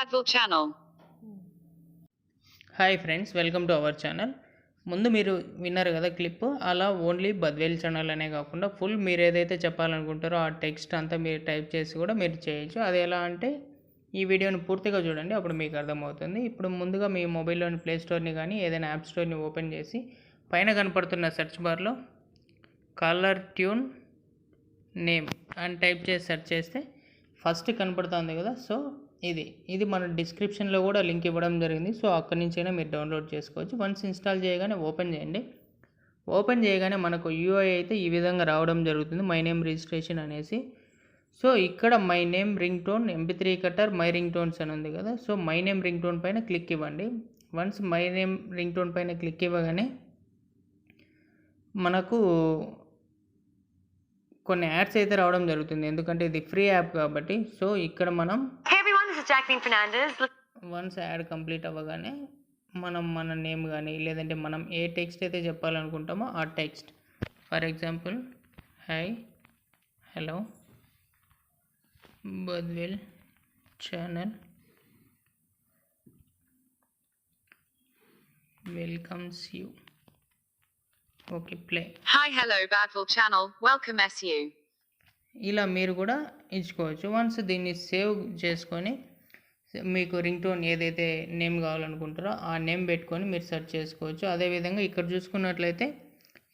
Badville channel. Hi friends, welcome to our channel. ముందు మీరు విన్నారు కదా క్లిప్, అలా ఓన్లీ బద్వేల్ ఛానల్ అనే కాకుండా ఫుల్ మీరు ఏదైతే చెప్పాలనుకుంటారో ఆ టెక్స్ట్ అంతా మీరు టైప్ చేసి కూడా మీరు చేయొచ్చు. అది ఎలా అంటే ఈ వీడియోని పూర్తిగా చూడండి, అప్పుడు మీకు అర్థమవుతుంది. ఇప్పుడు ముందుగా మీ మొబైల్లోని ప్లే స్టోర్ని కానీ ఏదైనా యాప్ స్టోర్ని ఓపెన్ చేసి పైన కనపడుతున్న సెర్చ్ బార్లో కలర్ ట్యూన్ నేమ్ అని టైప్ చేసి సెర్చ్ చేస్తే ఫస్ట్ కనపడుతుంది కదా. సో ఇది మన డిస్క్రిప్షన్లో కూడా లింక్ ఇవ్వడం జరిగింది. సో అక్కడి నుంచైనా మీరు డౌన్లోడ్ చేసుకోవచ్చు. వన్స్ ఇన్స్టాల్ చేయగానే ఓపెన్ చేయండి. ఓపెన్ చేయగానే మనకు యూఐ అయితే ఈ విధంగా రావడం జరుగుతుంది, మై నేమ్ రిజిస్ట్రేషన్ అనేసి. సో ఇక్కడ my name ring tone MP3 cutter my ring tones అని ఉంది కదా. So my name ring tone పైన క్లిక్ ఇవ్వండి. Once my name ring tone పైన క్లిక్ ఇవ్వగానే మనకు కొన్ని యాడ్స్ అయితే రావడం జరుగుతుంది, ఎందుకంటే ఇది ఫ్రీ యాప్ కాబట్టి. సో ఇక్కడ మనం వన్స్ యాడ్ కంప్లీట్ అవ్వగానే మనం మన నేమ్ కానీ లేదంటే మనం ఏ టెక్స్ట్ అయితే చెప్పాలనుకుంటామో ఆ text, for example hi hello Badvel channel welcomes you, okay play. Hi, hello, Badville channel. Welcome SU. ఇలా మీరు కూడా ఇచ్చుకోవచ్చు. వన్స్ దీన్ని సేవ్ చేసుకొని మీకు రింగ్ టోన్ ఏదైతే నేమ్ కావాలనుకుంటారో ఆ నేమ్ పెట్టుకొని మీరు సెర్చ్ చేసుకోవచ్చు. అదేవిధంగా ఇక్కడ చూసుకున్నట్లయితే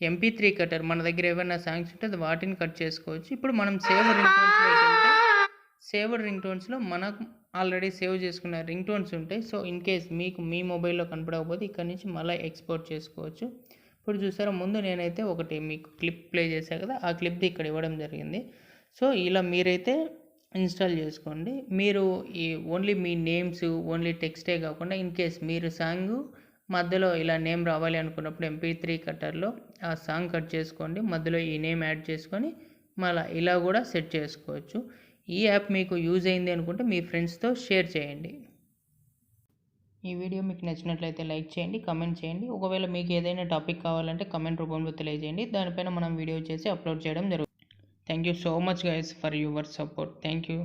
MP3 కటర్ మన దగ్గర ఏమైనా సాంగ్స్ ఉంటే అది వాటిని కట్ చేసుకోవచ్చు. ఇప్పుడు మనం సేవ్డ్ రింగ్ టోన్స్లో మనకు ఆల్రెడీ సేవ్ చేసుకున్న రింగ్ టోన్స్ ఉంటాయి. సో ఇన్ కేస్ మీకు మీ మొబైల్లో కనపడకపోతే ఇక్కడ నుంచి మళ్ళీ ఎక్స్పోర్ట్ చేసుకోవచ్చు. ఇప్పుడు చూసారా, ముందు నేనైతే ఒకటి మీకు క్లిప్ ప్లే చేశాను కదా, ఆ క్లిప్ది ఇక్కడ ఇవ్వడం జరిగింది. సో ఇలా మీరైతే ఇన్స్టాల్ చేసుకోండి. మీరు ఈ ఓన్లీ మీ నేమ్స్ ఓన్లీ టెక్స్టే కాకుండా ఇన్ కేస్ మీరు సాంగ్ మధ్యలో ఇలా నేమ్ రావాలి అనుకున్నప్పుడు MP3 కట్టర్లో ఆ సాంగ్ కట్ చేసుకోండి, మధ్యలో ఈ నేమ్ యాడ్ చేసుకొని మళ్ళీ ఇలా కూడా సెట్ చేసుకోవచ్చు. ఈ యాప్ మీకు యూజ్ అయింది అనుకుంటే మీ ఫ్రెండ్స్తో షేర్ చేయండి. ఈ వీడియో మీకు నచ్చినట్లయితే లైక్ చేయండి, కమెంట్ చేయండి. ఒకవేళ మీకు ఏదైనా టాపిక్ కావాలంటే కమెంట్ రూపంలో తెలియజేయండి, దానిపైన మనం వీడియో చేసి అప్లోడ్ చేయడం జరుగుతుంది. Thank you so much guys for your support. Thank you.